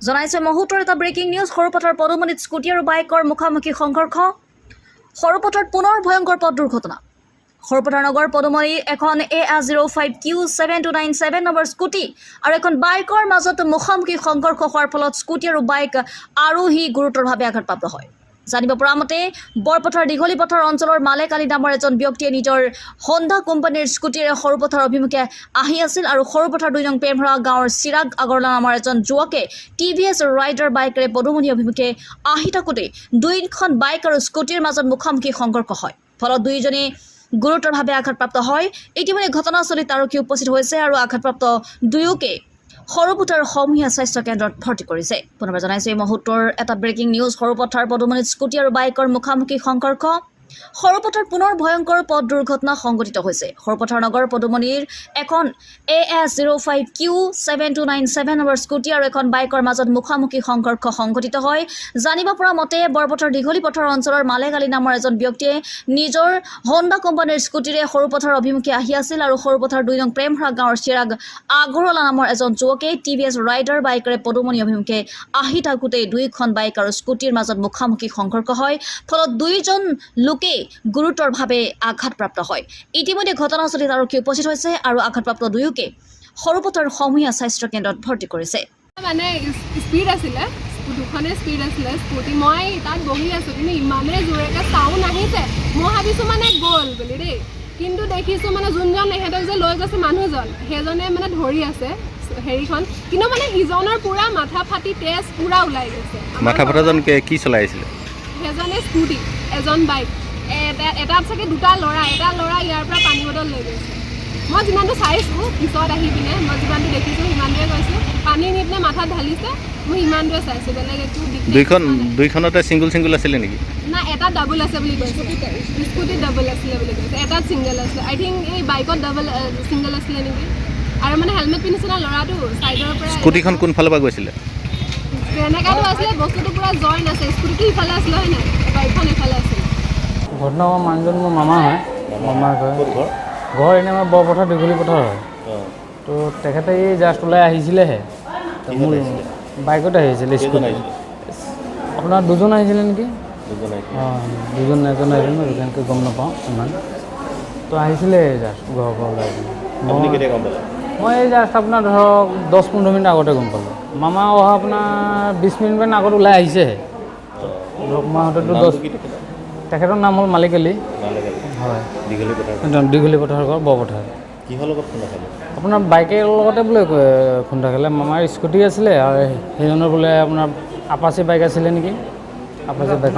জনাইছে মুহূৰ্তৰ এটা ব্ৰেকিং নিউজ। সৰুপথাৰ পদুমণিত স্কুটি আৰু বাইকৰ মুখামুখি সংঘৰ্ষ। সৰুপথাৰত পুনৰ ভয়ংকৰ পথ দুৰ্ঘটনা। সৰুপথাৰ নগৰ পদুমণি এখন AS05Q7297 নম্বৰ স্কুটি আৰু এখন বাইকৰ মাজত মুখামুখি সংঘৰ্ষ হোৱাৰ ফলত স্কুটি আৰু বাইক আৰোহী গুৰুতৰভাৱে আঘাতপ্ৰাপ্ত হয়। জানিব পৰা মতে বৰপথাৰ দীঘলী পথাৰ অঞ্চলৰ মালেক আলী নামৰ এজন ব্যক্তিয়ে নিজৰ হোণ্ডা কোম্পানীৰ স্কুটিৰে সৰুপথাৰ অভিমুখে আহি আছিল আৰু সৰুপথাৰ 2 নং প্ৰেমৰা গাঁৱৰ চিৰাগ আগৰৱালা নামৰ এজন যুৱকে TVS ৰাইডাৰ বাইকেৰে পদুমণি অভিমুখে আহি থাকোঁতে দুইখন বাইক আৰু স্কুটিৰ মাজত মুখামুখি সংঘৰ্ষ হয়। ফলত দুয়োজনে গুৰুতৰভাৱে আঘাতপ্ৰাপ্ত হয়। ইতিমধ্যে ঘটনাস্থলীত আৰক্ষী উপস্থিত হৈছে আৰু আঘাতপ্ৰাপ্ত দুয়োকে সৰুপথাৰ সমূহীয়া স্বাস্থ্য কেন্দ্ৰত ভৰ্তি কৰিছে। পুনৰবাৰ জনাইছে এই মুহূৰ্তৰ এটা ব্ৰেকিং নিউজ। সৰুপথাৰ পদুমণিত স্কুটি আৰু বাইকৰ মুখামুখি সংঘৰ্ষ। সৰুপথাৰ পুনৰ ভয়ংকৰ পথ দুৰ্ঘটনা সংঘটিত হৈছে। সৰুপথাৰ নগৰ পদুমণিৰ এখন AS05Q7297 নম্বৰ স্কুটি আৰু এখন বাইকৰ মাজত মুখামুখি সংঘৰ্ষ সংঘটিত হয়। জানিব পৰা মতে বৰপথাৰ দীঘলী পথাৰ অঞ্চলৰ মালেক আলী নামৰ এজন ব্যক্তিয়ে নিজৰ হোণ্ডা কোম্পানীৰ স্কুটিৰে সৰুপথাৰ অভিমুখে আহি আছিল আৰু সৰুপথাৰ 2 নং প্ৰেমৰা গাঁৱৰ চিৰাগ আগৰৱালা নামৰ এজন যুৱকে TVS ৰাইডাৰ বাইকেৰে পদুমণি অভিমুখে আহি থাকোঁতে দুইখন বাইক আৰু স্কুটিৰ মাজত মুখামুখি সংঘৰ্ষ হয়। ফলত দুইজন লোকে গুৰুতৰভাৱে আঘাতপ্ৰাপ্ত হয়। ইতিমধ্যে ঘটনাস্থলীত আৰক্ষী উপস্থিত হৈছে আৰু আঘাতপ্ৰাপ্ত দুয়োকে সৰুপথাৰ সমূহীয়া স্বাস্থ্য কেন্দ্ৰত ভৰ্তি কৰিছে। মানে স্পীড আছিলে, দুখনে স্পীড আছিলে স্কুটি। মই তাত বহি আছোঁ, কিন্তু ইমানেই জোৰেকৈ চাউণ্ড আহিছে, মই ভাবিছোঁ মানে গ'ল বুলি দেই। কিন্তু দেখিছোঁ মানে যোনজন এহেঁতক যে লৈ গৈছে মানুহজন, সেইজনে মানে ধৰি আছে হেৰিখন, কিন্তু মানে সিজনৰ পূৰা মাথা ফাটি তেজ পূৰা ওলাই গৈছে। মাথা ফটাজন কি চলাইছিলে? সেইজনে স্কুটি, এজন বাইক, এটাত চাগে দুটা ল'ৰা, এটা ল'ৰা ইয়াৰ পৰা পানী বটল লৈ গৈছে। মই যিমানটো চাইছোঁ পিছত আহি পিনে মই যিমানটো দেখিছোঁ সিমানটোৱে কৈছোঁ। পানী নি পিনে মাথাত ঢালিছে, মই ইমানটোৱে চাইছোঁ, বেলেগ একো দুইখনতে ছিংগল আছিলে নেকি? না, এটা ডাবল আছে বুলি কৈছে, স্কুটিত ডাবল আছিলে বুলি কৈছে, এটাত ছিংগল আছিলে। আই থিংক এই বাইকত ডাবল ছিংগল আছিলে নেকি। আৰু মানে হেলমেট পিন্ধিছে না ল'ৰাটো, ছাইডৰ পৰা। স্কুটিখন কোনফালৰ পৰা গৈছিলে? তেনেকুৱাটো আছিলে, বস্তুটো পূৰা জইন আছে। স্কুটিটো ইফালে আছিলে হয় নাই, বাইকখন ইফালে আছিলে। ঘটনা হোৱা মানুহজন মোৰ মামা হয়, মামাৰ ঘৰ এনেই আমাৰ বৰপথাৰ দীঘলী পথাৰ হয়। তো তেখেতে এই জাষ্ট ওলাই আহিছিলেহে, মোৰ বাইকত আহিছিলে। স্কুটি আপোনাৰ দুজন আহিছিলে নেকি? অঁ, দুজন এজন আহিছিলে, মই তেনেকৈ গম নাপাওঁ ইমান। তো আহিছিলে জাষ্ট ঘৰৰ পৰা ওলাই পিনে। মই এই জাষ্ট আপোনাৰ ধৰক 10-15 মিনিট আগতে গম পালোঁ। মামা অহা আপোনাৰ 20 মিনিটমান আগত ওলাই আহিছেহে। ধৰক মাহঁতেতো তেখেতৰ নাম হ'ল মালেক আলী। হয়, দীঘলী পথাৰ ঘৰ বৰপথাৰ। কিহৰ লগত খুন্দা খালে? আপোনাৰ বাইকৰ লগতে বোলে খুন্দা খালে। মামাৰ স্কুটি আছিলে আৰু সেইজনৰ বোলে আপোনাৰ আপাচি বাইক আছিলে নেকি, আপাচি বাইক।